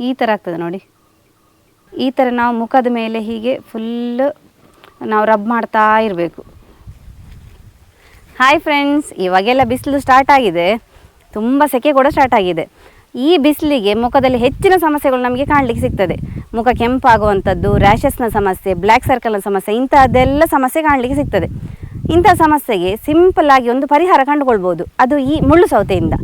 ಈ ಥರ ಆಗ್ತದೆ ನೋಡಿ. ಈ ಥರ ನಾವು ಮುಖದ ಮೇಲೆ ಹೀಗೆ ಫುಲ್ಲು ನಾವು ರಬ್ ಮಾಡ್ತಾ ಇರಬೇಕು. ಹಾಯ್ ಫ್ರೆಂಡ್ಸ್, ಇವಾಗೆಲ್ಲ ಬಿಸಿಲು ಸ್ಟಾರ್ಟ್ ಆಗಿದೆ, ತುಂಬ ಸೆಕೆ ಕೂಡ ಸ್ಟಾರ್ಟ್ ಆಗಿದೆ. ಈ ಬಿಸಿಲಿಗೆ ಮುಖದಲ್ಲಿ ಹೆಚ್ಚಿನ ಸಮಸ್ಯೆಗಳು ನಮಗೆ ಕಾಣಲಿಕ್ಕೆ ಸಿಗ್ತದೆ. ಮುಖ ಕೆಂಪಾಗುವಂಥದ್ದು, ರ್ಯಾಷಸ್ನ ಸಮಸ್ಯೆ, ಬ್ಲ್ಯಾಕ್ ಸರ್ಕಲ್ನ ಸಮಸ್ಯೆ, ಇಂಥದ್ದೆಲ್ಲ ಸಮಸ್ಯೆ ಕಾಣಲಿಕ್ಕೆ ಸಿಗ್ತದೆ. ಇಂಥ ಸಮಸ್ಯೆಗೆ ಸಿಂಪಲ್ ಆಗಿ ಒಂದು ಪರಿಹಾರ ಕಂಡುಕೊಳ್ಬೋದು, ಅದು ಈ ಮುಳ್ಳು ಸೌತೆಯಿಂದ.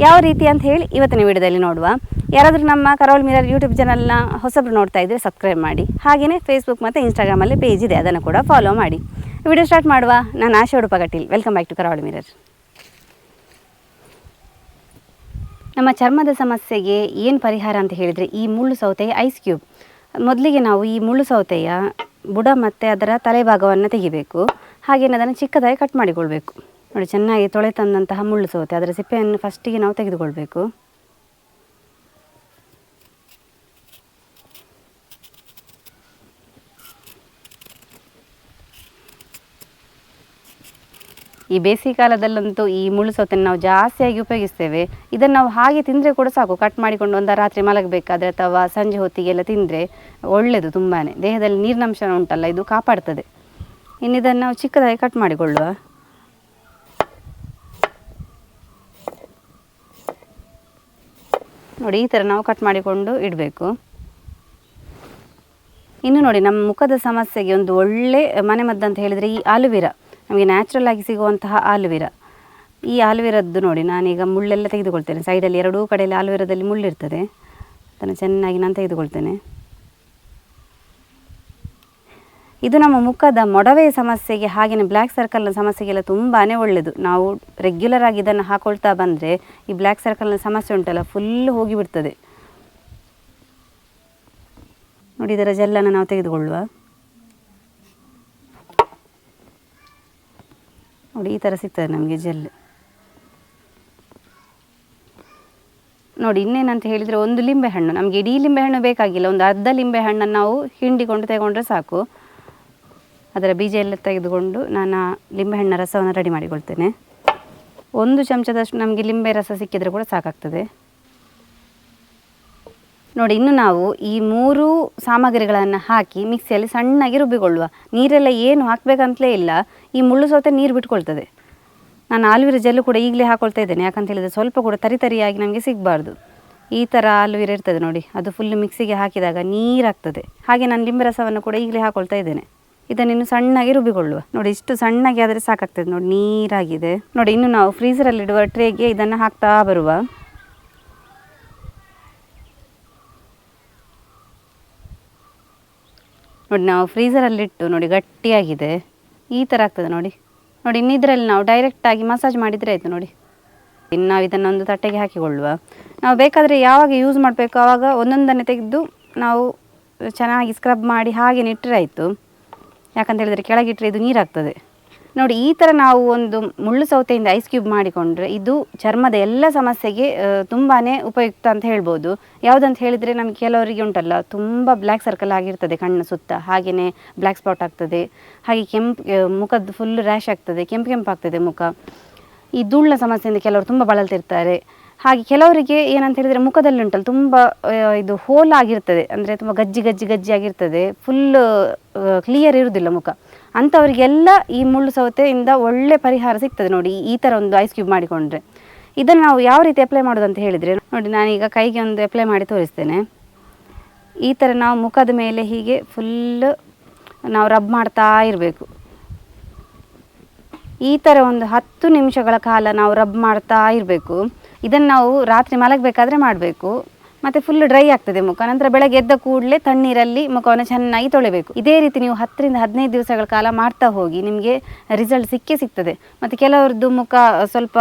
ಯಾವ ರೀತಿ ಅಂತ ಹೇಳಿ ಇವತ್ತಿನ ವಿಡಿಯೋದಲ್ಲಿ ನೋಡುವ. ಯಾರಾದರೂ ನಮ್ಮ ಕರಾವಳಿ ಮಿರರ್ ಯೂಟ್ಯೂಬ್ ಚಾನಲ್ನ ಹೊಸಬ್ರು ನೋಡ್ತಾ ಇದ್ದರೆ ಸಬ್ಸ್ಕ್ರೈಬ್ ಮಾಡಿ. ಹಾಗೆಯೇ ಫೇಸ್ಬುಕ್ ಮತ್ತು ಇನ್ಸ್ಟಾಗ್ರಾಮಲ್ಲಿ ಪೇಜ್ ಇದೆ, ಅದನ್ನು ಕೂಡ ಫಾಲೋ ಮಾಡಿ. ವಿಡಿಯೋ ಸ್ಟಾರ್ಟ್ ಮಾಡುವ. ನಾನು Asha Udupa Kateel. Welcome back to Karavali Mirror. ನಮ್ಮ ಚರ್ಮದ ಸಮಸ್ಯೆಗೆ ಏನು ಪರಿಹಾರ ಅಂತ ಹೇಳಿದರೆ, ಈ ಮುಳ್ಳು ಸೌತೆಯ ಐಸ್ ಕ್ಯೂಬ್. ಮೊದಲಿಗೆ ನಾವು ಈ ಮುಳ್ಳು ಸೌತೆಯ ಬುಡ ಮತ್ತು ಅದರ ತಲೆಭಾಗವನ್ನು ತೆಗಿಬೇಕು. ಹಾಗೆಯೇ ಅದನ್ನು ಚಿಕ್ಕದಾಗಿ ಕಟ್ ಮಾಡಿಕೊಳ್ಬೇಕು. ನೋಡಿ, ಚೆನ್ನಾಗಿ ತೊಳೆ ತಂದಂತಹ ಮುಳ್ಳು ಸೌತೆ, ಅದರ ಸಿಪ್ಪೆಯನ್ನು ಫಸ್ಟಿಗೆ ನಾವು ತೆಗೆದುಕೊಳ್ಬೇಕು. ಈ ಬೇಸಿಗೆ ಕಾಲದಲ್ಲಂತೂ ಈ ಮುಳ್ಳು ಸೌತೆಯನ್ನು ನಾವು ಜಾಸ್ತಿಯಾಗಿ ಉಪಯೋಗಿಸ್ತೇವೆ. ಇದನ್ನು ನಾವು ಹಾಗೆ ತಿಂದರೆ ಕೂಡ ಸಾಕು. ಕಟ್ ಮಾಡಿಕೊಂಡು ಒಂದು ರಾತ್ರಿ ಮಲಗಬೇಕಾದ್ರೆ ಅಥವಾ ಸಂಜೆ ಹೊತ್ತಿಗೆಲ್ಲ ತಿಂದರೆ ಒಳ್ಳೆಯದು. ತುಂಬಾ ದೇಹದಲ್ಲಿ ನೀರಿನಂಶ ಉಂಟಲ್ಲ, ಇದು ಕಾಪಾಡ್ತದೆ. ಇನ್ನು ಇದನ್ನು ನಾವು ಚಿಕ್ಕದಾಗಿ ಕಟ್ ಮಾಡಿಕೊಳ್ಳುವ. ನೋಡಿ, ಈ ಥರ ನಾವು ಕಟ್ ಮಾಡಿಕೊಂಡು ಇಡಬೇಕು. ಇನ್ನು ನೋಡಿ, ನಮ್ಮ ಮುಖದ ಸಮಸ್ಯೆಗೆ ಒಂದು ಒಳ್ಳೆ ಮನೆಮದ್ದು ಅಂತ ಹೇಳಿದರೆ ಈ ಆಲುವೆರಾ. ನಮಗೆ ನ್ಯಾಚುರಲ್ ಆಗಿ ಸಿಗುವಂತಹ ಆಲುವೆರಾ. ಈ ಆಲುವೆರದ್ದು ನೋಡಿ, ನಾನೀಗ ಮುಳ್ಳೆಲ್ಲ ತೆಗೆದುಕೊಳ್ತೇನೆ. ಸೈಡಲ್ಲಿ ಎರಡೂ ಕಡೆಯಲ್ಲಿ ಆಲುವೆರಾದಲ್ಲಿ ಮುಳ್ಳಿರ್ತದೆ, ಅದನ್ನು ಚೆನ್ನಾಗಿ ನಾನು ತೆಗೆದುಕೊಳ್ತೇನೆ. ಇದು ನಮ್ಮ ಮುಖದ ಮೊಡವೆಯ ಸಮಸ್ಯೆಗೆ, ಹಾಗೆಯೇ ಬ್ಲ್ಯಾಕ್ ಸರ್ಕಲ್ನ ಸಮಸ್ಯೆಗೆಲ್ಲ ತುಂಬಾ ಒಳ್ಳೆಯದು. ನಾವು ರೆಗ್ಯುಲರ್ ಆಗಿ ಇದನ್ನು ಹಾಕೊಳ್ತಾ ಬಂದರೆ ಈ ಬ್ಲ್ಯಾಕ್ ಸರ್ಕಲ್ನ ಸಮಸ್ಯೆ ಉಂಟಲ್ಲ, ಫುಲ್ ಹೋಗಿಬಿಡ್ತದೆ. ನೋಡಿ, ಇದರ ಜೆಲ್ಲನ್ನು ನಾವು ತೆಗೆದುಕೊಳ್ಳುವ. ನೋಡಿ, ಈ ಥರ ಸಿಗ್ತದೆ ನಮಗೆ ಜೆಲ್. ನೋಡಿ, ಇನ್ನೇನಂತ ಹೇಳಿದರೆ ಒಂದು ಲಿಂಬೆಹಣ್ಣು. ನಮಗೆ ಇಡೀ ಲಿಂಬೆಹಣ್ಣು ಬೇಕಾಗಿಲ್ಲ, ಒಂದು ಅರ್ಧ ಲಿಂಬೆಹಣ್ಣನ್ನು ನಾವು ಹಿಂಡಿಕೊಂಡು ತಗೊಂಡ್ರೆ ಸಾಕು. ಅದರ ಬೀಜ ಎಲ್ಲ ತೆಗೆದುಕೊಂಡು ನಾನು ಲಿಂಬೆಹಣ್ಣಿನ ರಸವನ್ನು ರೆಡಿ ಮಾಡಿಕೊಳ್ತೇನೆ. 1 ಚಮಚದಷ್ಟು ನಮಗೆ ಲಿಂಬೆ ರಸ ಸಿಕ್ಕಿದರೆ ಕೂಡ ಸಾಕಾಗ್ತದೆ. ನೋಡಿ, ಇನ್ನು ನಾವು ಈ 3 ಸಾಮಗ್ರಿಗಳನ್ನು ಹಾಕಿ ಮಿಕ್ಸಿಯಲ್ಲಿ ಸಣ್ಣಗೆ ರುಬ್ಬಿಕೊಳ್ಳುವ. ನೀರೆಲ್ಲ ಏನು ಹಾಕಬೇಕಂತಲೇ ಇಲ್ಲ, ಈ ಮುಳ್ಳು ಸೌತೆ ನೀರು ಬಿಟ್ಕೊಳ್ತದೆ. ನಾನು ಆಲುವೆರಾ ಜೆಲ್ಲು ಕೂಡ ಈಗಲೇ ಹಾಕೊಳ್ತಾ ಇದ್ದೇನೆ, ಯಾಕಂತ ಹೇಳಿದರೆ ಸ್ವಲ್ಪ ಕೂಡ ತರಿಯಾಗಿ ನಮಗೆ ಸಿಗಬಾರ್ದು. ಈ ಥರ ಆಲುವೆರಾ ಇರ್ತದೆ ನೋಡಿ, ಅದು ಫುಲ್ ಮಿಕ್ಸಿಗೆ ಹಾಕಿದಾಗ ನೀರಾಗ್ತದೆ. ಹಾಗೆ ನಾನು ಲಿಂಬೆ ರಸವನ್ನು ಕೂಡ ಈಗಲೇ ಹಾಕೊಳ್ತಾ ಇದ್ದೇನೆ. ಇದನ್ನಿನ್ನು ಸಣ್ಣಗೆ ರುಬ್ಬಿಕೊಳ್ಳುವ. ನೋಡಿ, ಇಷ್ಟು ಸಣ್ಣಗೆ ಆದರೆ ಸಾಕಾಗ್ತದೆ. ನೋಡಿ, ನೀರಾಗಿದೆ. ನೋಡಿ, ಇನ್ನು ನಾವು ಫ್ರೀಸರಲ್ಲಿಡುವ ಟ್ರೇಗೆ ಇದನ್ನು ಹಾಕ್ತಾ ಬರುವ. ನೋಡಿ, ನಾವು ಫ್ರೀಸರಲ್ಲಿಟ್ಟು ನೋಡಿ ಗಟ್ಟಿಯಾಗಿದೆ, ಈ ಥರ ಆಗ್ತದೆ ನೋಡಿ. ನೋಡಿ, ಇನ್ನು ಇದರಲ್ಲಿ ನಾವು ಡೈರೆಕ್ಟಾಗಿ ಮಸಾಜ್ ಮಾಡಿದರೆ ಆಯಿತು. ನೋಡಿ, ಇನ್ನು ನಾವು ಇದನ್ನೊಂದು ತಟ್ಟೆಗೆ ಹಾಕಿಕೊಳ್ಳುವ. ನಾವು ಬೇಕಾದರೆ ಯಾವಾಗ ಯೂಸ್ ಮಾಡಬೇಕು ಆವಾಗ ಒಂದೊಂದನ್ನೇ ತೆಗೆದು ನಾವು ಚೆನ್ನಾಗಿ ಸ್ಕ್ರಬ್ ಮಾಡಿ ಹಾಗೆ ಇಟ್ಟರೆ ಆಯಿತು. ಯಾಕಂತ ಹೇಳಿದರೆ ಕೆಳಗಿಟ್ಟರೆ ಇದು ನೀರಾಗ್ತದೆ. ನೋಡಿ, ಈ ಥರ ನಾವು ಒಂದು ಮುಳ್ಳು ಸೌತೆಯಿಂದ ಐಸ್ ಕ್ಯೂಬ್ ಮಾಡಿಕೊಂಡ್ರೆ ಇದು ಚರ್ಮದ ಎಲ್ಲ ಸಮಸ್ಯೆಗೆ ತುಂಬಾ ಉಪಯುಕ್ತ ಅಂತ ಹೇಳ್ಬೋದು. ಯಾವುದಂತ ಹೇಳಿದರೆ, ನಮಗೆ ಕೆಲವರಿಗೆ ಉಂಟಲ್ಲ, ತುಂಬ ಬ್ಲ್ಯಾಕ್ ಸರ್ಕಲ್ ಆಗಿರ್ತದೆ ಕಣ್ಣ ಸುತ್ತ, ಹಾಗೆಯೇ ಬ್ಲ್ಯಾಕ್ ಸ್ಪಾಟ್ ಆಗ್ತದೆ, ಹಾಗೆ ಮುಖದ ಫುಲ್ ರ್ಯಾಶ್ ಆಗ್ತದೆ, ಕೆಂಪಾಗ್ತದೆ ಮುಖ. ಈ ಧೂಳಿನ ಸಮಸ್ಯೆಯಿಂದ ಕೆಲವರು ತುಂಬ ಬಳಲ್ತಿರ್ತಾರೆ. ಹಾಗೆ ಕೆಲವರಿಗೆ ಏನಂತ ಹೇಳಿದರೆ ಮುಖದಲ್ಲಿ ಉಂಟಲ್ಲ ತುಂಬ ಇದು ಹೋಲ್ ಆಗಿರ್ತದೆ, ಅಂದರೆ ತುಂಬ ಗಜ್ಜಿ ಆಗಿರ್ತದೆ, ಫುಲ್ ಕ್ಲಿಯರ್ ಇರುವುದಿಲ್ಲ ಮುಖ. ಅಂಥವರಿಗೆಲ್ಲ ಈ ಮುಳ್ಳು ಸೌತೆಯಿಂದ ಒಳ್ಳೆ ಪರಿಹಾರ ಸಿಗ್ತದೆ. ನೋಡಿ, ಈ ಥರ ಒಂದು ಐಸ್ ಕ್ಯೂಬ್ ಮಾಡಿಕೊಂಡ್ರೆ ಇದನ್ನು ನಾವು ಯಾವ ರೀತಿ ಅಪ್ಲೈ ಮಾಡೋದು ಅಂತ ಹೇಳಿದರೆ, ನೋಡಿ, ನಾನೀಗ ಕೈಗೆ ಒಂದು ಅಪ್ಲೈ ಮಾಡಿ ತೋರಿಸ್ತೇನೆ. ಈ ಥರ ನಾವು ಮುಖದ ಮೇಲೆ ಹೀಗೆ ಫುಲ್ಲು ನಾವು ರಬ್ ಮಾಡ್ತಾ ಇರಬೇಕು. ಈ ಥರ ಒಂದು 10 ನಿಮಿಷಗಳ ಕಾಲ ನಾವು ರಬ್ ಮಾಡ್ತಾ ಇರಬೇಕು. ಇದನ್ನು ನಾವು ರಾತ್ರಿ ಮಲಗಬೇಕಾದ್ರೆ ಮಾಡಬೇಕು. ಮತ್ತು ಫುಲ್ ಡ್ರೈ ಆಗ್ತದೆ ಮುಖ. ನಂತರ ಬೆಳಗ್ಗೆ ಎದ್ದ ಕೂಡಲೇ ತಣ್ಣೀರಲ್ಲಿ ಮುಖವನ್ನು ಚೆನ್ನಾಗಿ ತೊಳೆಬೇಕು. ಇದೇ ರೀತಿ ನೀವು 10 ರಿಂದ 15 ದಿವಸಗಳ ಕಾಲ ಮಾಡ್ತಾ ಹೋಗಿ, ನಿಮಗೆ ರಿಸಲ್ಟ್ ಸಿಗ್ತದೆ. ಮತ್ತು ಕೆಲವರದ್ದು ಮುಖ ಸ್ವಲ್ಪ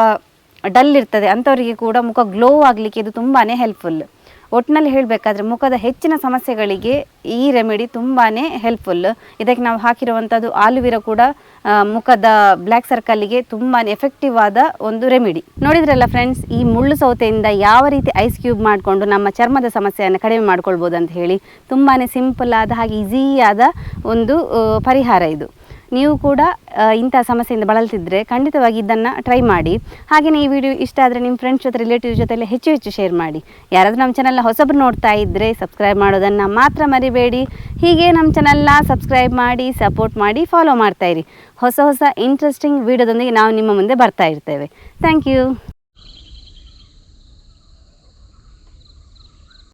ಡಲ್ ಇರ್ತದೆ, ಅಂಥವರಿಗೆ ಕೂಡ ಮುಖ ಗ್ಲೋ ಆಗಲಿಕ್ಕೆ ಇದು ತುಂಬಾ ಹೆಲ್ಪ್ಫುಲ್. ಒಟ್ಟಿನಲ್ಲಿ ಹೇಳಬೇಕಾದ್ರೆ ಮುಖದ ಹೆಚ್ಚಿನ ಸಮಸ್ಯೆಗಳಿಗೆ ಈ ರೆಮಿಡಿ ತುಂಬಾ ಹೆಲ್ಪ್ಫುಲ್. ಇದಕ್ಕೆ ನಾವು ಹಾಕಿರುವಂಥದ್ದು ಆಲುವೆರಾ ಕೂಡ ಮುಖದ ಬ್ಲ್ಯಾಕ್ ಸರ್ಕಲ್ಗೆ ತುಂಬಾ ಎಫೆಕ್ಟಿವ್ ಆದ ಒಂದು ರೆಮಿಡಿ. ನೋಡಿದ್ರಲ್ಲ ಫ್ರೆಂಡ್ಸ್, ಈ ಮುಳ್ಳು ಸೌತೆಯಿಂದ ಯಾವ ರೀತಿ ಐಸ್ ಕ್ಯೂಬ್ ಮಾಡಿಕೊಂಡು ನಮ್ಮ ಚರ್ಮದ ಸಮಸ್ಯೆಯನ್ನು ಕಡಿಮೆ ಮಾಡ್ಕೊಳ್ಬೋದು ಅಂತ ಹೇಳಿ. ತುಂಬಾ ಸಿಂಪಲ್ ಆದ ಹಾಗೆ ಈಸಿಯಾದ ಒಂದು ಪರಿಹಾರ ಇದು. ನೀವು ಕೂಡ ಇಂಥ ಸಮಸ್ಯೆಯಿಂದ ಬಳಲ್ತಿದ್ರೆ ಖಂಡಿತವಾಗಿ ಇದನ್ನು ಟ್ರೈ ಮಾಡಿ. ಹಾಗೆಯೇ ಈ ವಿಡಿಯೋ ಇಷ್ಟ ಆದರೆ ನಿಮ್ಮ ಫ್ರೆಂಡ್ಸ್ ಜೊತೆ ರಿಲೇಟಿವ್ ಜೊತೆಲ್ಲ ಹೆಚ್ಚು ಹೆಚ್ಚು ಶೇರ್ ಮಾಡಿ. ಯಾರಾದರೂ ನಮ್ಮ ಚಾನಲ್ನ ಹೊಸಬ್ರು ನೋಡ್ತಾ ಇದ್ದರೆ ಸಬ್ಸ್ಕ್ರೈಬ್ ಮಾಡೋದನ್ನು ಮಾತ್ರ ಮರಿಬೇಡಿ. ಹೀಗೆ ನಮ್ಮ ಚಾನಲ್ನ ಸಬ್ಸ್ಕ್ರೈಬ್ ಮಾಡಿ, ಸಪೋರ್ಟ್ ಮಾಡಿ, ಫಾಲೋ ಮಾಡ್ತಾಯಿರಿ. ಹೊಸ ಹೊಸ ಇಂಟ್ರೆಸ್ಟಿಂಗ್ ವಿಡಿಯೋದೊಂದಿಗೆ ನಾವು ನಿಮ್ಮ ಮುಂದೆ ಬರ್ತಾ ಇರ್ತೇವೆ. Thank you.